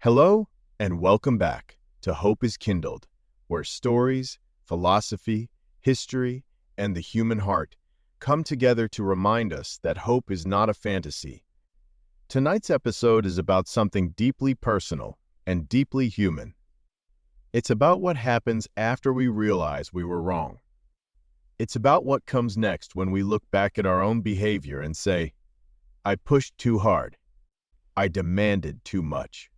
Hello, and welcome back to Hope Is Kindled, where stories, philosophy, history, and the human heart come together to remind us that hope is not a fantasy. Tonight's episode is about something deeply personal and deeply human. It's about what happens after we realize we were wrong. It's about what comes next when we look back at our own behavior and say, I pushed too hard. I demanded too much.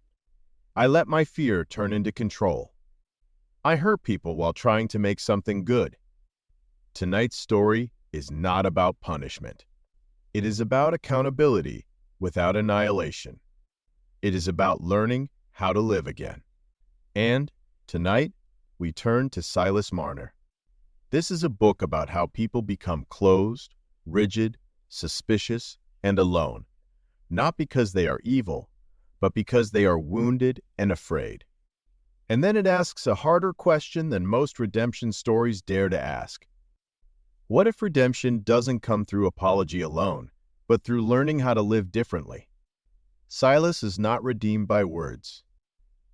I let my fear turn into control. I hurt people while trying to make something good. Tonight's story is not about punishment. It is about accountability without annihilation. It is about learning how to live again. And tonight, we turn to Silas Marner. This is a book about how people become closed, rigid, suspicious, and alone, not because they are evil, but because they are wounded and afraid. And then it asks a harder question than most redemption stories dare to ask. What if redemption doesn't come through apology alone, but through learning how to live differently? Silas is not redeemed by words.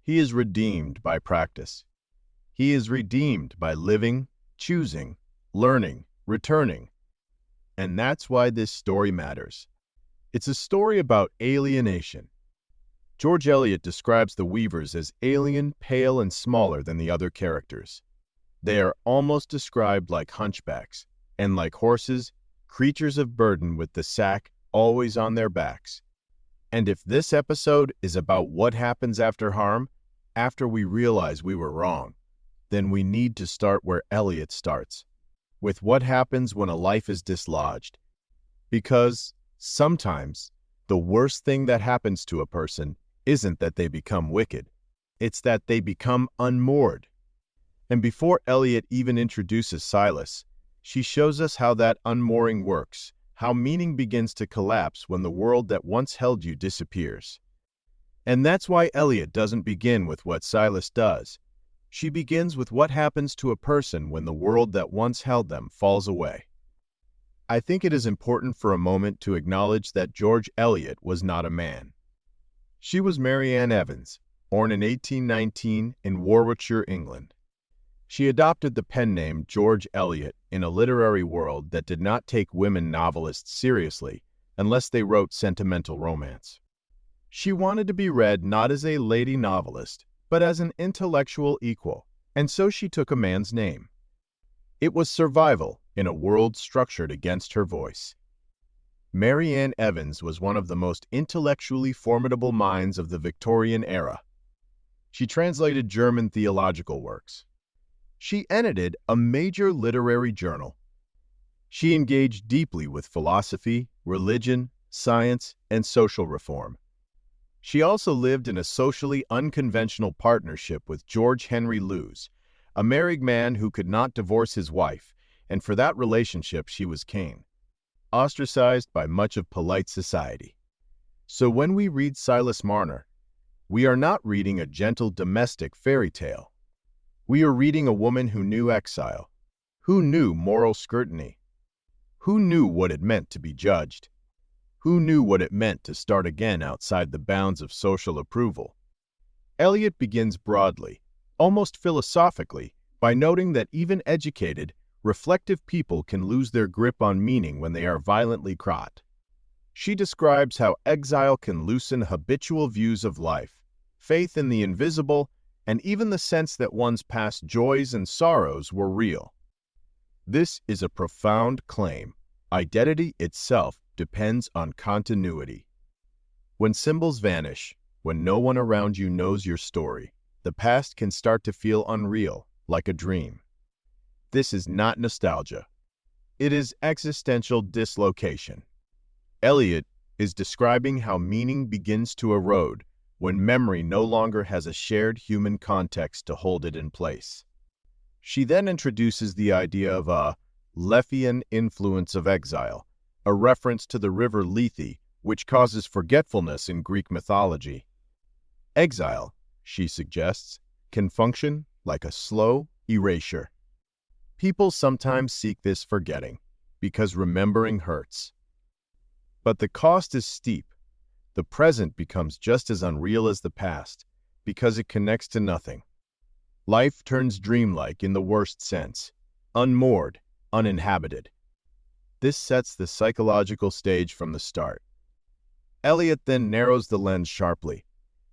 He is redeemed by practice. He is redeemed by living, choosing, learning, returning. And that's why this story matters. It's a story about alienation. George Eliot describes the weavers as alien, pale, and smaller than the other characters. They are almost described like hunchbacks, and like horses, creatures of burden with the sack always on their backs. And if this episode is about what happens after harm, after we realize we were wrong, then we need to start where Eliot starts, with what happens when a life is dislodged. Because sometimes the worst thing that happens to a person isn't that they become wicked. It's that they become unmoored. And before Eliot even introduces Silas, she shows us how that unmooring works, how meaning begins to collapse when the world that once held you disappears. And that's why Eliot doesn't begin with what Silas does. She begins with what happens to a person when the world that once held them falls away. I think it is important for a moment to acknowledge that George Eliot was not a man. She was Mary Ann Evans, born in 1819 in Warwickshire, England. She adopted the pen name George Eliot in a literary world that did not take women novelists seriously unless they wrote sentimental romance. She wanted to be read not as a lady novelist, but as an intellectual equal, and so she took a man's name. It was survival in a world structured against her voice. Mary Ann Evans was one of the most intellectually formidable minds of the Victorian era. She translated German theological works. She edited a major literary journal. She engaged deeply with philosophy, religion, science, and social reform. She also lived in a socially unconventional partnership with George Henry Lewes, a married man who could not divorce his wife, and for that relationship she was caned, ostracized by much of polite society. So when we read Silas Marner, we are not reading a gentle domestic fairy tale. We are reading a woman who knew exile, who knew moral scrutiny, who knew what it meant to be judged, who knew what it meant to start again outside the bounds of social approval. Eliot begins broadly, almost philosophically, by noting that even educated, reflective people can lose their grip on meaning when they are violently caught. She describes how exile can loosen habitual views of life, faith in the invisible, and even the sense that one's past joys and sorrows were real. This is a profound claim. Identity itself depends on continuity. When symbols vanish, when no one around you knows your story, the past can start to feel unreal, like a dream. This is not nostalgia. It is existential dislocation. Eliot is describing how meaning begins to erode when memory no longer has a shared human context to hold it in place. She then introduces the idea of a Lethean influence of exile, a reference to the river Lethe, which causes forgetfulness in Greek mythology. Exile, she suggests, can function like a slow erasure. People sometimes seek this forgetting, because remembering hurts. But the cost is steep. The present becomes just as unreal as the past, because it connects to nothing. Life turns dreamlike in the worst sense, unmoored, uninhabited. This sets the psychological stage from the start. Eliot then narrows the lens sharply.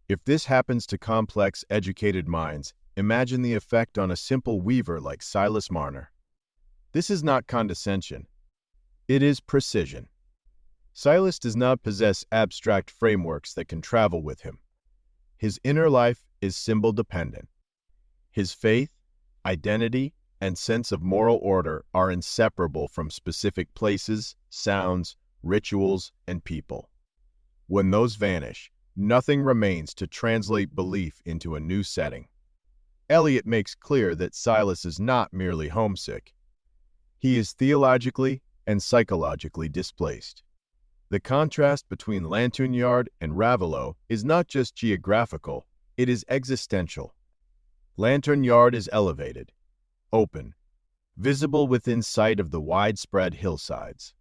If this happens to complex, educated minds, imagine the effect on a simple weaver like Silas Marner. This is not condescension. It is precision. Silas does not possess abstract frameworks that can travel with him. His inner life is symbol-dependent. His faith, identity, and sense of moral order are inseparable from specific places, sounds, rituals, and people. When those vanish, nothing remains to translate belief into a new setting. Eliot makes clear that Silas is not merely homesick. He is theologically and psychologically displaced. The contrast between Lantern-Yard and Ravelot is not just geographical, it is existential. Lantern-Yard is elevated, open, visible within sight of the widespread hillsides.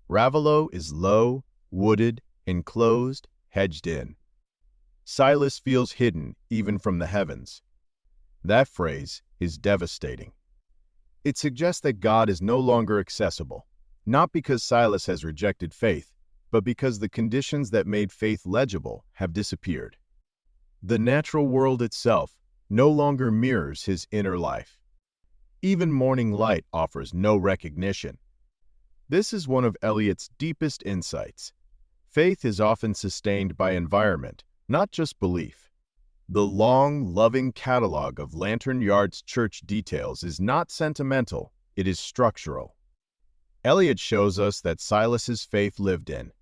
Ravelot is low, wooded, enclosed, hedged in. Silas feels hidden even from the heavens. That phrase is devastating. It suggests that God is no longer accessible, not because Silas has rejected faith, but because the conditions that made faith legible have disappeared. The natural world itself no longer mirrors his inner life. Even morning light offers no recognition. This is one of Eliot's deepest insights. Faith is often sustained by environment, not just belief. The long, loving catalog of Lantern-Yard's church details is not sentimental, it is structural. Eliot shows us that Silas's faith lived in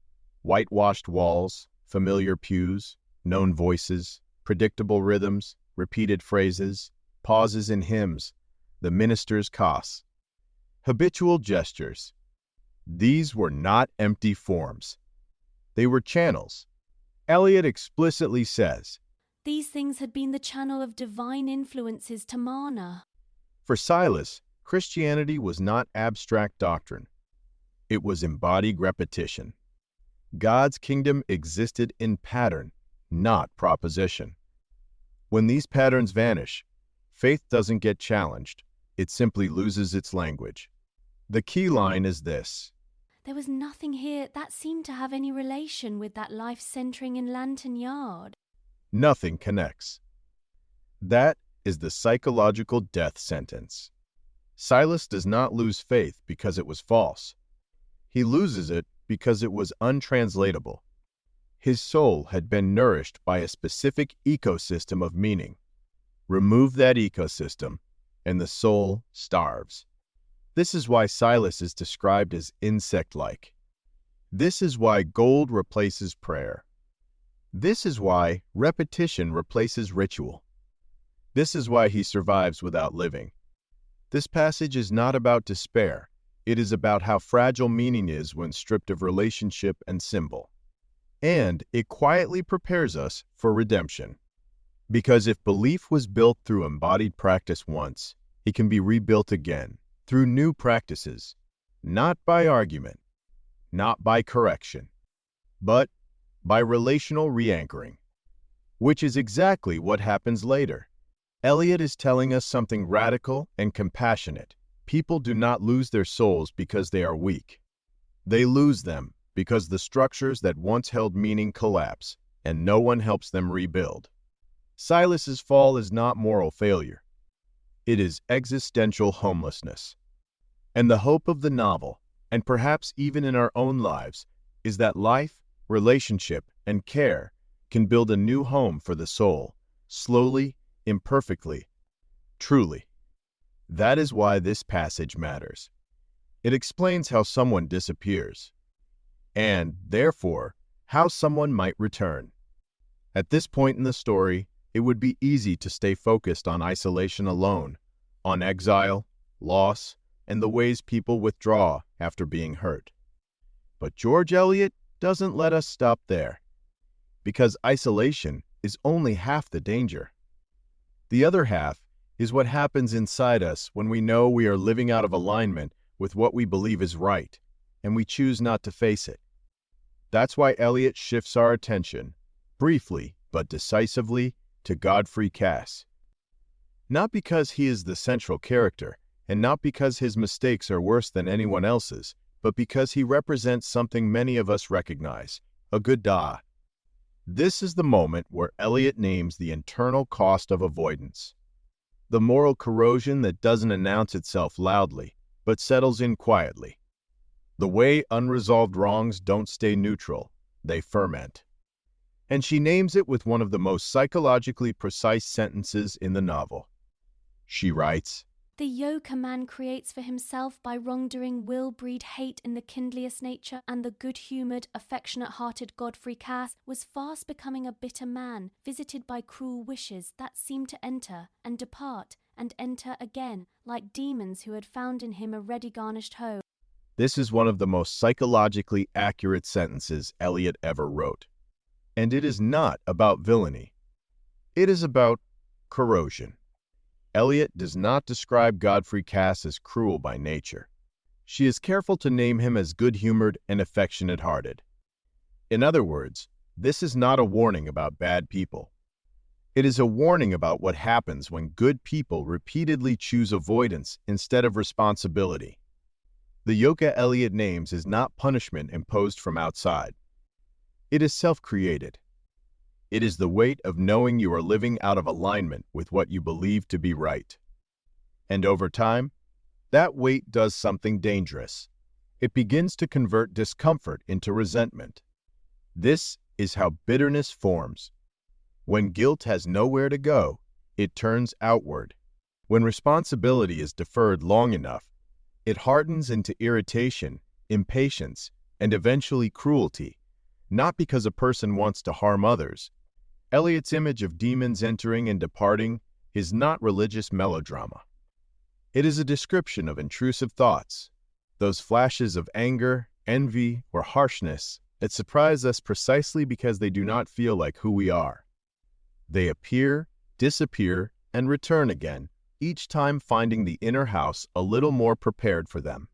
whitewashed walls, familiar pews, known voices, predictable rhythms, repeated phrases, pauses in hymns, the minister's costs, habitual gestures. These were not empty forms. They were channels. Eliot explicitly says, "These things had been the channel of divine influences to Marner." For Silas, Christianity was not abstract doctrine. It was embodied repetition. God's kingdom existed in pattern, not proposition. When these patterns vanish, faith doesn't get challenged. It simply loses its language. The key line is this: There was nothing here that seemed to have any relation with that life centering in Lantern-Yard. Nothing connects. That is the psychological death sentence. Silas does not lose faith because it was false. He loses it because it was untranslatable. His soul had been nourished by a specific ecosystem of meaning. Remove that ecosystem, and the soul starves. This is why Silas is described as insect-like. This is why gold replaces prayer. This is why repetition replaces ritual. This is why he survives without living. This passage is not about despair. It is about how fragile meaning is when stripped of relationship and symbol. And it quietly prepares us for redemption. Because if belief was built through embodied practice once, it can be rebuilt again through new practices, not by argument, not by correction, but by relational re-anchoring, which is exactly what happens later. Eliot is telling us something radical and compassionate. People do not lose their souls because they are weak. They lose them because the structures that once held meaning collapse, and no one helps them rebuild. Silas's fall is not moral failure. It is existential homelessness. And the hope of the novel, and perhaps even in our own lives, is that life, relationship, and care can build a new home for the soul, slowly, imperfectly, truly. That is why this passage matters. It explains how someone disappears, and, therefore, how someone might return. At this point in the story, it would be easy to stay focused on isolation alone, on exile, loss, and the ways people withdraw after being hurt. But George Eliot doesn't let us stop there, because isolation is only half the danger. The other half is what happens inside us when we know we are living out of alignment with what we believe is right, and we choose not to face it. That's why Eliot shifts our attention, briefly but decisively, to Godfrey Cass. Not because he is the central character, and not because his mistakes are worse than anyone else's, but because he represents something many of us recognize, a good da. This is the moment where Eliot names the internal cost of avoidance. The moral corrosion that doesn't announce itself loudly, but settles in quietly. The way unresolved wrongs don't stay neutral, they ferment. And she names it with one of the most psychologically precise sentences in the novel. She writes, "The yoke a man creates for himself by wrongdoing will breed hate in the kindliest nature, and the good-humoured, affectionate-hearted Godfrey Cass was fast becoming a bitter man, visited by cruel wishes that seemed to enter and depart and enter again, like demons who had found in him a ready garnished hoe." This is one of the most psychologically accurate sentences Eliot ever wrote. And it is not about villainy. It is about corrosion. Eliot does not describe Godfrey Cass as cruel by nature. She is careful to name him as good-humored and affectionate-hearted. In other words, this is not a warning about bad people. It is a warning about what happens when good people repeatedly choose avoidance instead of responsibility. The yoke Eliot names is not punishment imposed from outside. It is self-created. It is the weight of knowing you are living out of alignment with what you believe to be right. And over time, that weight does something dangerous. It begins to convert discomfort into resentment. This is how bitterness forms. When guilt has nowhere to go, it turns outward. When responsibility is deferred long enough, it hardens into irritation, impatience, and eventually cruelty, not because a person wants to harm others. Eliot's image of demons entering and departing is not religious melodrama. It is a description of intrusive thoughts, those flashes of anger, envy, or harshness that surprise us precisely because they do not feel like who we are. They appear, disappear, and return again, each time finding the inner house a little more prepared for them.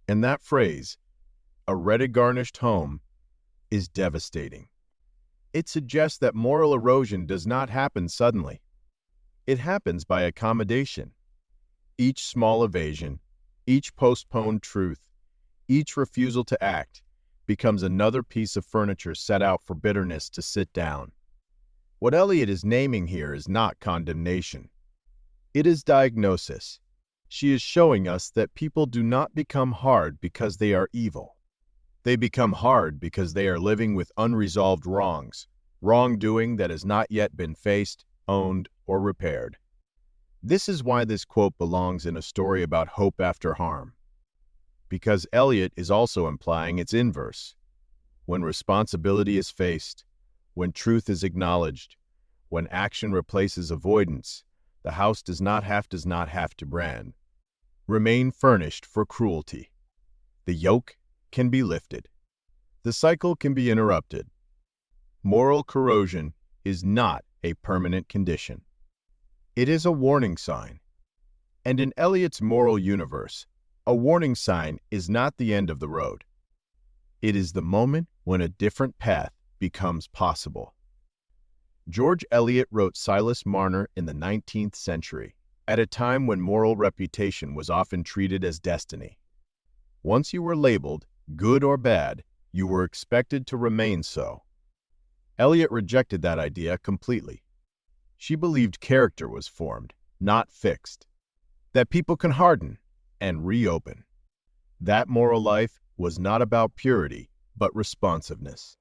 And that phrase, a ready-garnished home, is devastating. It suggests that moral erosion does not happen suddenly. It happens by accommodation. Each small evasion, each postponed truth, each refusal to act becomes another piece of furniture set out for bitterness to sit down. What Eliot is naming here is not condemnation. It is diagnosis. She is showing us that people do not become hard because they are evil. They become hard because they are living with unresolved wrongs, wrongdoing that has not yet been faced, owned, or repaired. This is why this quote belongs in a story about hope after harm. Because Eliot is also implying its inverse. When responsibility is faced, when truth is acknowledged, when action replaces avoidance, the house does not have to brand. Remain furnished for cruelty. The yoke can be lifted. The cycle can be interrupted. Moral corrosion is not a permanent condition. It is a warning sign. And in Eliot's moral universe, a warning sign is not the end of the road. It is the moment when a different path becomes possible. George Eliot wrote Silas Marner in the 19th century, at a time when moral reputation was often treated as destiny. Once you were labeled, good or bad, you were expected to remain so. Eliot rejected that idea completely. She believed character was formed, not fixed. That people can harden and reopen. That moral life was not about purity, but responsiveness.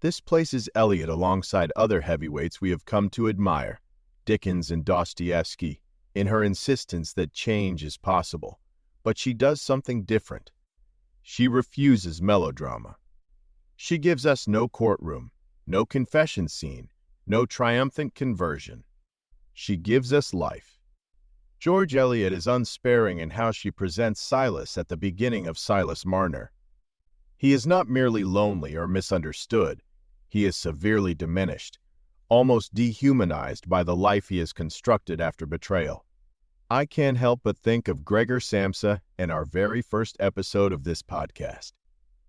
This places Eliot alongside other heavyweights we have come to admire, Dickens and Dostoevsky, in her insistence that change is possible. But she does something different. She refuses melodrama. She gives us no courtroom, no confession scene, no triumphant conversion. She gives us life. George Eliot is unsparing in how she presents Silas at the beginning of Silas Marner. He is not merely lonely or misunderstood. He is severely diminished, almost dehumanized by the life he has constructed after betrayal. I can't help but think of Gregor Samsa in our very first episode of this podcast.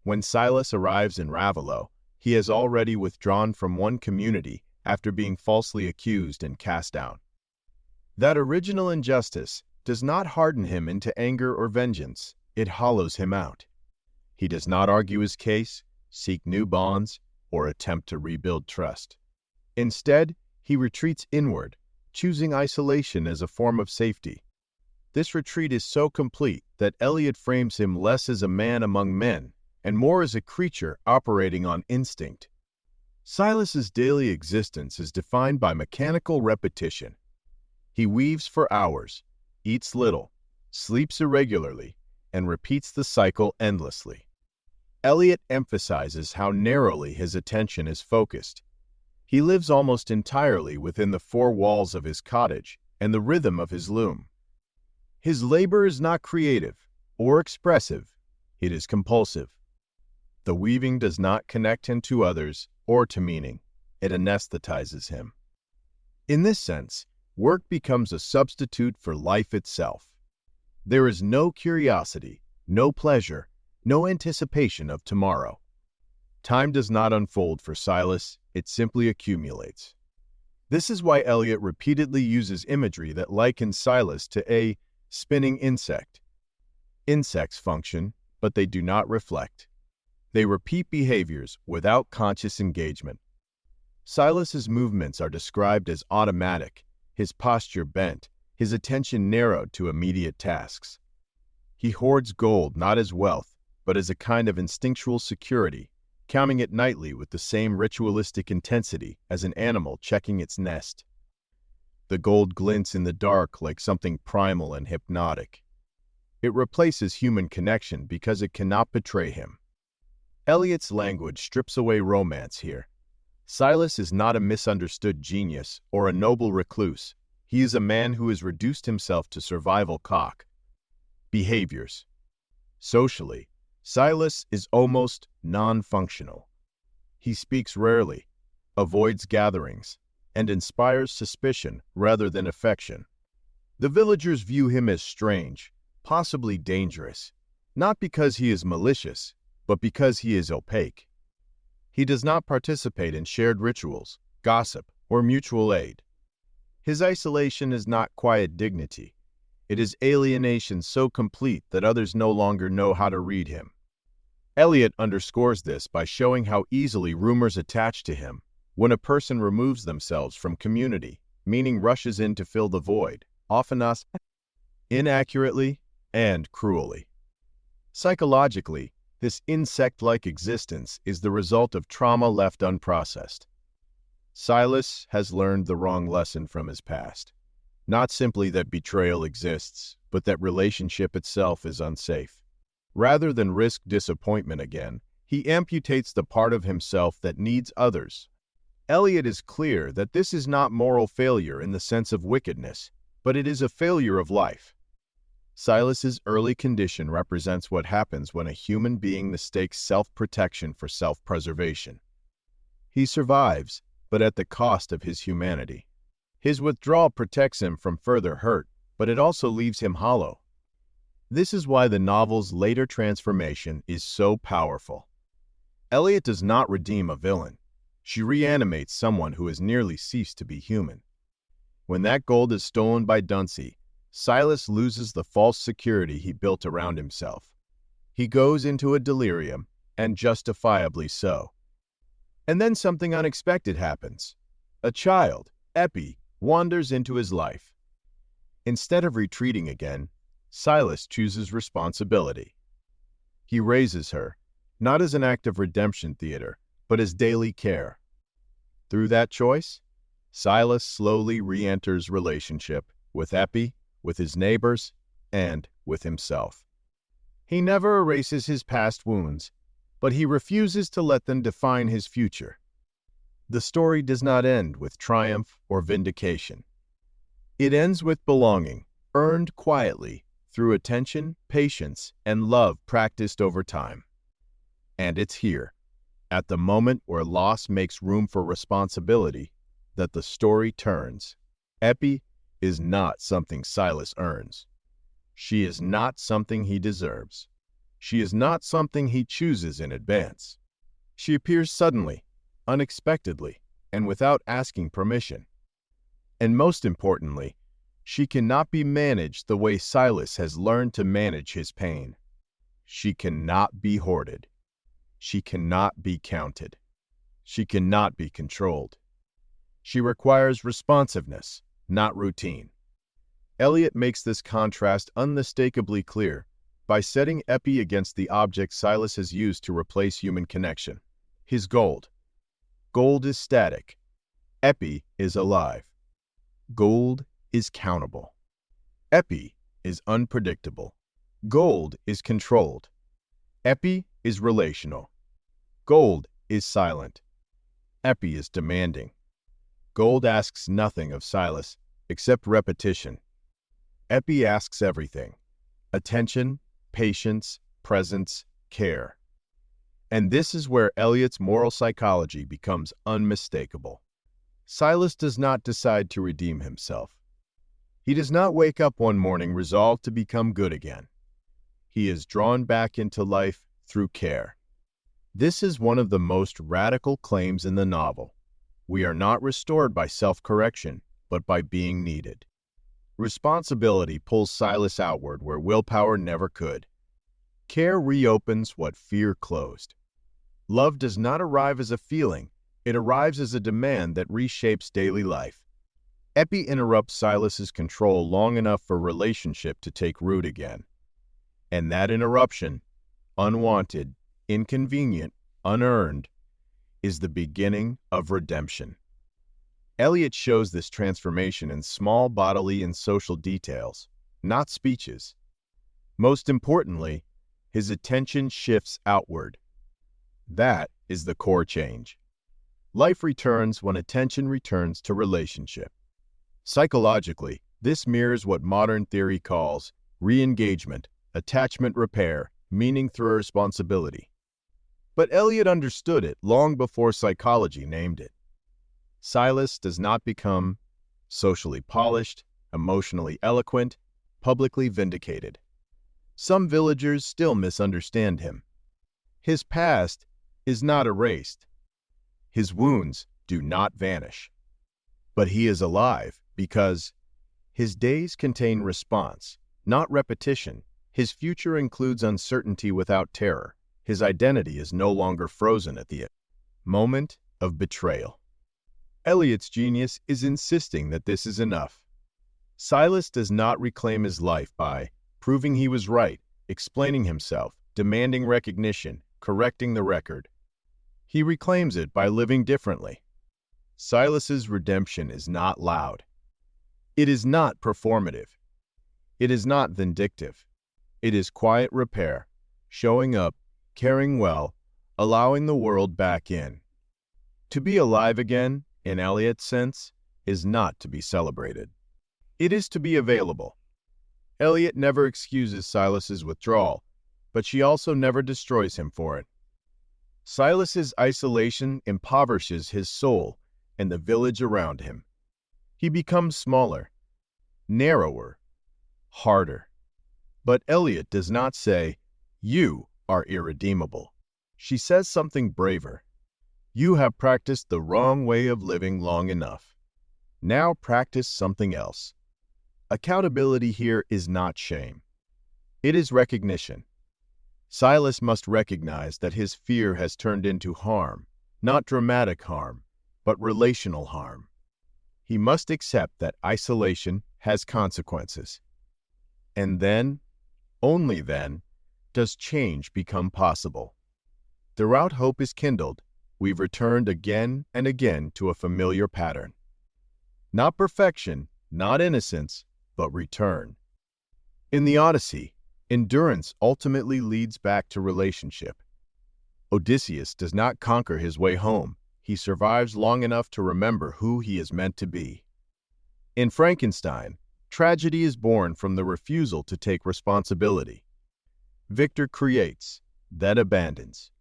When Silas arrives in Ravelot, he has already withdrawn from one community after being falsely accused and cast down. That original injustice does not harden him into anger or vengeance, it hollows him out. He does not argue his case, seek new bonds, or attempt to rebuild trust. Instead, he retreats inward, choosing isolation as a form of safety. This retreat is so complete that Eliot frames him less as a man among men and more as a creature operating on instinct. Silas's daily existence is defined by mechanical repetition. He weaves for hours, eats little, sleeps irregularly, and repeats the cycle endlessly. Eliot emphasizes how narrowly his attention is focused. He lives almost entirely within the four walls of his cottage and the rhythm of his loom. His labor is not creative or expressive, it is compulsive. The weaving does not connect him to others or to meaning, it anesthetizes him. In this sense, work becomes a substitute for life itself. There is no curiosity, no pleasure, no anticipation of tomorrow. Time does not unfold for Silas, it simply accumulates. This is why Eliot repeatedly uses imagery that likens Silas to a spinning insect. Insects function, but they do not reflect. They repeat behaviors without conscious engagement. Silas's movements are described as automatic, his posture bent, his attention narrowed to immediate tasks. He hoards gold not as wealth, but as a kind of instinctual security, counting it nightly with the same ritualistic intensity as an animal checking its nest. The gold glints in the dark like something primal and hypnotic. It replaces human connection because it cannot betray him. Eliot's language strips away romance here. Silas is not a misunderstood genius or a noble recluse. He is a man who has reduced himself to survival behaviors. Socially, Silas is almost non-functional. He speaks rarely, avoids gatherings, and inspires suspicion rather than affection. The villagers view him as strange, possibly dangerous, not because he is malicious, but because he is opaque. He does not participate in shared rituals, gossip, or mutual aid. His isolation is not quiet dignity. It is alienation so complete that others no longer know how to read him. Eliot underscores this by showing how easily rumors attach to him. When a person removes themselves from community, meaning rushes in to fill the void, often inaccurately and cruelly. Psychologically, this insect-like existence is the result of trauma left unprocessed. Silas has learned the wrong lesson from his past. Not simply that betrayal exists, but that relationship itself is unsafe. Rather than risk disappointment again, he amputates the part of himself that needs others. Eliot is clear that this is not moral failure in the sense of wickedness, but it is a failure of life. Silas's early condition represents what happens when a human being mistakes self-protection for self-preservation. He survives, but at the cost of his humanity. His withdrawal protects him from further hurt, but it also leaves him hollow. This is why the novel's later transformation is so powerful. Eliot does not redeem a villain. She reanimates someone who has nearly ceased to be human. When that gold is stolen by Dunsey, Silas loses the false security he built around himself. He goes into a delirium, and justifiably so. And then something unexpected happens. A child, Eppie, wanders into his life. Instead of retreating again, Silas chooses responsibility. He raises her, not as an act of redemption theater, but as daily care. Through that choice, Silas slowly re-enters relationship with Eppie, with his neighbors, and with himself. He never erases his past wounds, but he refuses to let them define his future. The story does not end with triumph or vindication. It ends with belonging, earned quietly through attention, patience, and love practiced over time. And it's here, at the moment where loss makes room for responsibility, that the story turns. Eppie is not something Silas earns. She is not something he deserves. She is not something he chooses in advance. She appears suddenly, unexpectedly, and without asking permission. And most importantly, she cannot be managed the way Silas has learned to manage his pain. She cannot be hoarded. She cannot be counted. She cannot be controlled. She requires responsiveness, not routine. Eliot makes this contrast unmistakably clear by setting Epi against the object Silas has used to replace human connection. His gold. Gold is static. Epi is alive. Gold is countable. Epi is unpredictable. Gold is controlled. Epi is relational. Gold is silent. Epi is demanding. Gold asks nothing of Silas except repetition. Epi asks everything: attention, patience, presence, care. And this is where Eliot's moral psychology becomes unmistakable. Silas does not decide to redeem himself. He does not wake up one morning resolved to become good again. He is drawn back into life through care. This is one of the most radical claims in the novel. We are not restored by self-correction, but by being needed. Responsibility pulls Silas outward where willpower never could. Care reopens what fear closed. Love does not arrive as a feeling, it arrives as a demand that reshapes daily life. Epi interrupts Silas's control long enough for relationship to take root again. And that interruption, unwanted, inconvenient, unearned, is the beginning of redemption. Eliot shows this transformation in small bodily and social details, not speeches. Most importantly, his attention shifts outward. That is the core change. Life returns when attention returns to relationship. Psychologically, this mirrors what modern theory calls re-engagement, attachment repair, meaning through responsibility. But Eliot understood it long before psychology named it. Silas does not become socially polished, emotionally eloquent, publicly vindicated. Some villagers still misunderstand him. His past is not erased. His wounds do not vanish. But he is alive because his days contain response, not repetition. His future includes uncertainty without terror. His identity is no longer frozen at the moment of betrayal. Eliot's genius is insisting that this is enough. Silas does not reclaim his life by proving he was right, explaining himself, demanding recognition, correcting the record. He reclaims it by living differently. Silas's redemption is not loud. It is not performative. It is not vindictive. It is quiet repair, showing up, caring well, allowing the world back in. To be alive again, in Eliot's sense, is not to be celebrated. It is to be available. Eliot never excuses Silas's withdrawal, but she also never destroys him for it. Silas's isolation impoverishes his soul and the village around him. He becomes smaller, narrower, harder. But Eliot does not say, "You are irredeemable." She says something braver. "You have practiced the wrong way of living long enough. Now practice something else." Accountability here is not shame. It is recognition. Silas must recognize that his fear has turned into harm, not dramatic harm, but relational harm. He must accept that isolation has consequences. And then, only then, does change become possible. Throughout Hope Is Kindled, we've returned again and again to a familiar pattern. Not perfection, not innocence, but return. In the Odyssey, endurance ultimately leads back to relationship. Odysseus does not conquer his way home. He survives long enough to remember who he is meant to be. In Frankenstein, tragedy is born from the refusal to take responsibility. Victor creates, then abandons.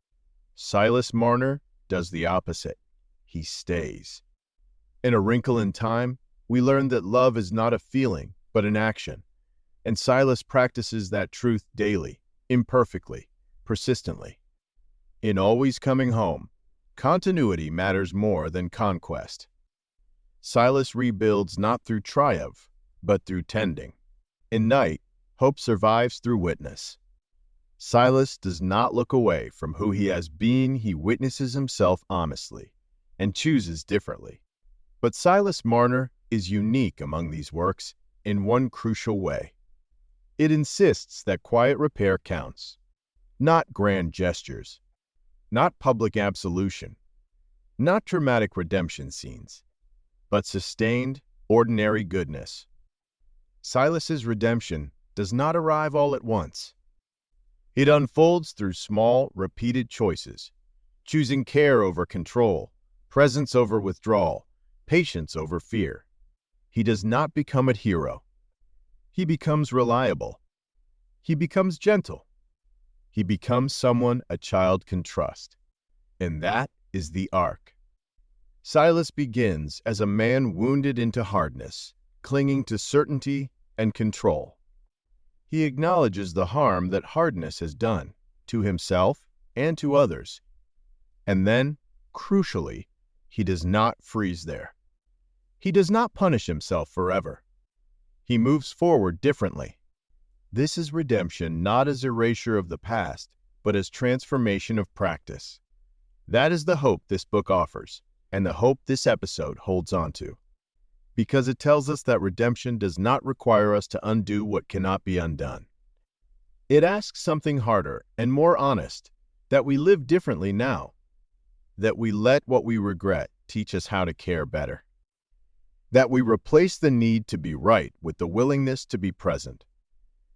Silas Marner does the opposite. He stays. In A Wrinkle in Time, we learn that love is not a feeling, but an action. And Silas practices that truth daily, imperfectly, persistently. In Always Coming Home, Continuity matters more than conquest. Silas rebuilds not through triumph, but through tending. In night, hope survives through witness. Silas does not look away from who he has been. He witnesses himself honestly and chooses differently. But Silas Marner is unique among these works in one crucial way. It insists that quiet repair counts, not grand gestures, not public absolution, not dramatic redemption scenes, but sustained, ordinary goodness. Silas's redemption does not arrive all at once. It unfolds through small, repeated choices, choosing care over control, presence over withdrawal, patience over fear. He does not become a hero. He becomes reliable. He becomes gentle. He becomes someone a child can trust. And that is the arc. Silas begins as a man wounded into hardness, clinging to certainty and control. He acknowledges the harm that hardness has done to himself and to others. And then, crucially, he does not freeze there. He does not punish himself forever. He moves forward differently. This is redemption not as erasure of the past, but as transformation of practice. That is the hope this book offers, and the hope this episode holds on to. Because it tells us that redemption does not require us to undo what cannot be undone. It asks something harder and more honest, that we live differently now, that we let what we regret teach us how to care better, that we replace the need to be right with the willingness to be present.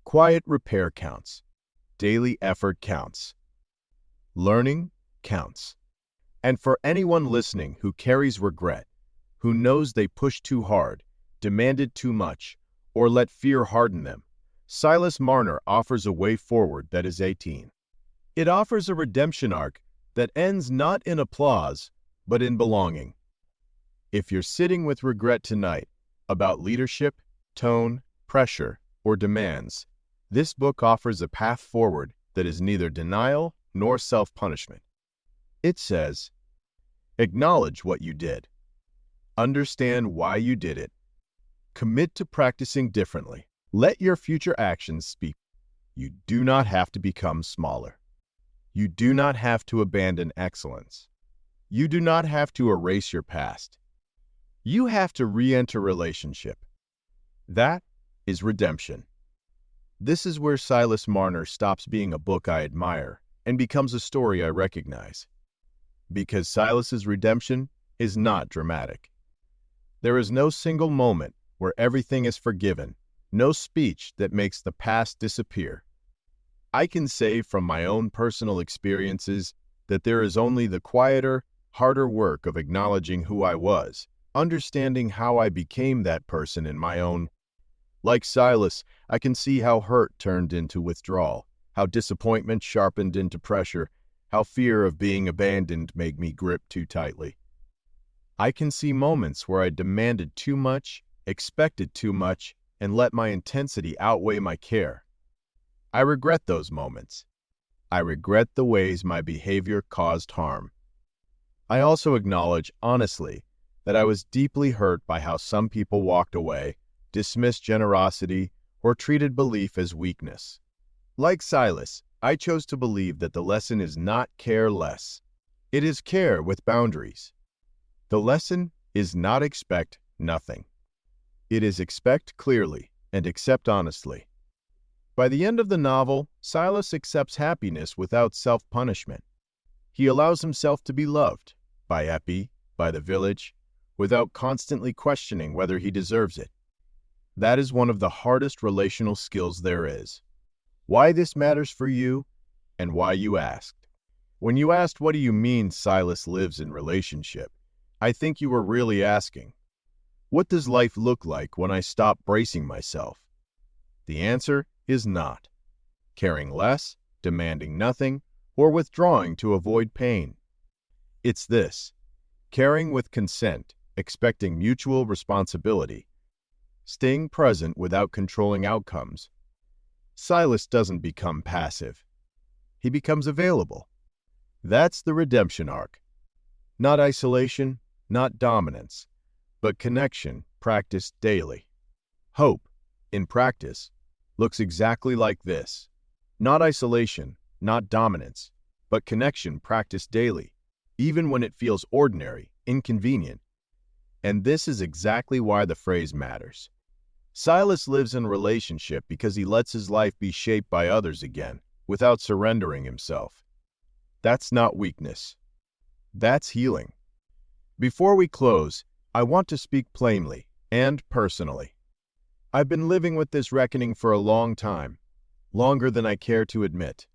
Quiet repair counts. Daily effort counts. Learning counts. And for anyone listening who carries regret, who knows they pushed too hard, demanded too much, or let fear harden them, Silas Marner offers a way forward that is 18. It offers a redemption arc that ends not in applause, but in belonging. If you're sitting with regret tonight about leadership, tone, pressure, or demands, this book offers a path forward that is neither denial nor self-punishment. It says, acknowledge what you did. Understand why you did it. Commit to practicing differently. Let your future actions speak. You do not have to become smaller. You do not have to abandon excellence. You do not have to erase your past. You have to re-enter relationship. That is redemption. This is where Silas Marner stops being a book I admire and becomes a story I recognize. Because Silas's redemption is not dramatic. There is no single moment where everything is forgiven, no speech that makes the past disappear. I can say from my own personal experiences that there is only the quieter, harder work of acknowledging who I was, understanding how I became that person in my own. Like Silas, I can see how hurt turned into withdrawal, how disappointment sharpened into pressure, how fear of being abandoned made me grip too tightly. I can see moments where I demanded too much, expected too much, and let my intensity outweigh my care. I regret those moments. I regret the ways my behavior caused harm. I also acknowledge, honestly, that I was deeply hurt by how some people walked away, dismissed generosity, or treated belief as weakness. Like Silas, I chose to believe that the lesson is not care less. It is care with boundaries. The lesson is not expect nothing. It is expect clearly and accept honestly. By the end of the novel, Silas accepts happiness without self-punishment. He allows himself to be loved, by Epi, by the village, without constantly questioning whether he deserves it. That is one of the hardest relational skills there is. Why this matters for you, and why you asked. When you asked, what do you mean Silas lives in relationship? I think you were really asking, what does life look like when I stop bracing myself? The answer is not. Caring less, demanding nothing, or withdrawing to avoid pain. It's this. Caring with consent, expecting mutual responsibility. Staying present without controlling outcomes. Silas doesn't become passive. He becomes available. That's the redemption arc. Not isolation, not dominance, but connection practiced daily. Hope, in practice, looks exactly like this. Not isolation, not dominance, but connection practiced daily, even when it feels ordinary, inconvenient. And this is exactly why the phrase matters. Silas lives in relationship because he lets his life be shaped by others again, without surrendering himself. That's not weakness. That's healing. Before we close, I want to speak plainly and personally. I've been living with this reckoning for a long time, longer than I care to admit.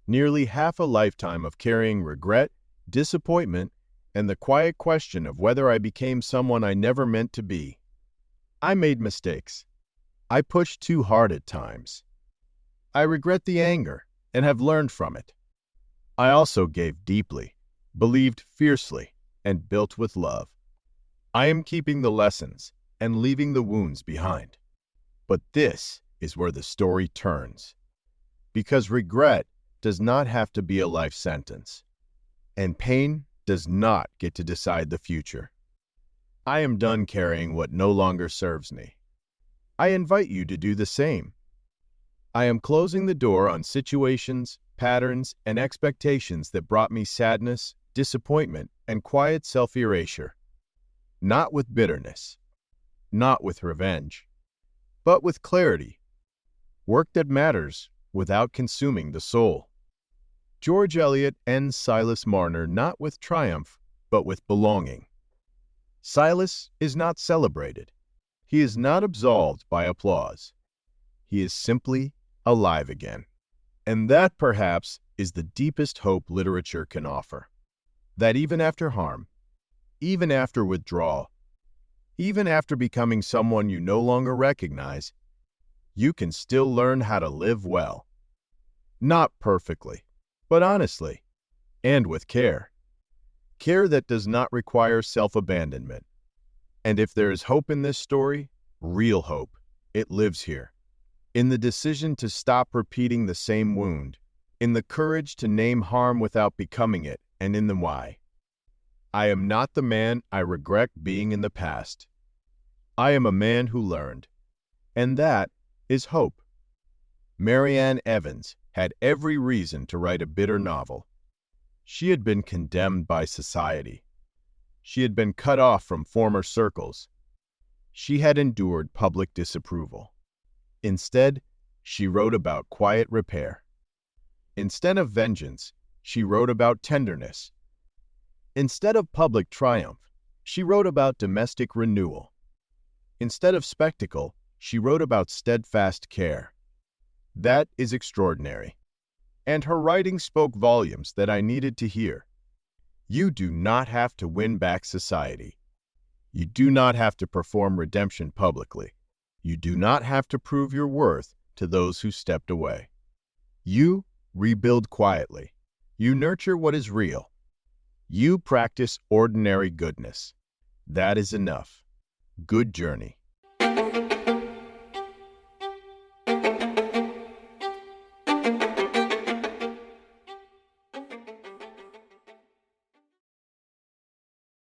Nearly half a lifetime of carrying regret, disappointment, and the quiet question of whether I became someone I never meant to be. I made mistakes. I pushed too hard at times. I regret the anger and have learned from it. I also gave deeply, believed fiercely, and built with love. I am keeping the lessons and leaving the wounds behind. But this is where the story turns. Because regret does not have to be a life sentence, and pain does not get to decide the future. I am done carrying what no longer serves me. I invite you to do the same. I am closing the door on situations, patterns, and expectations that brought me sadness, disappointment, and quiet self-erasure. Not with bitterness, not with revenge, but with clarity. Work that matters without consuming the soul. George Eliot ends Silas Marner not with triumph, but with belonging. Silas is not celebrated. He is not absolved by applause. He is simply alive again. And that, perhaps, is the deepest hope literature can offer. That even after harm, even after withdrawal, even after becoming someone you no longer recognize, you can still learn how to live well. Not perfectly, but honestly, and with care. Care that does not require self-abandonment. And if there is hope in this story, real hope, it lives here. In the decision to stop repeating the same wound, in the courage to name harm without becoming it, and in the why. I am not the man I regret being in the past. I am a man who learned. And that is hope. Marianne Evans had every reason to write a bitter novel. She had been condemned by society. She had been cut off from former circles. She had endured public disapproval. Instead, she wrote about quiet repair. Instead of vengeance, she wrote about tenderness. Instead of public triumph, she wrote about domestic renewal. Instead of spectacle, she wrote about steadfast care. That is extraordinary. And her writing spoke volumes that I needed to hear. You do not have to win back society. You do not have to perform redemption publicly. You do not have to prove your worth to those who stepped away. You rebuild quietly. You nurture what is real. You practice ordinary goodness. That is enough. Good journey.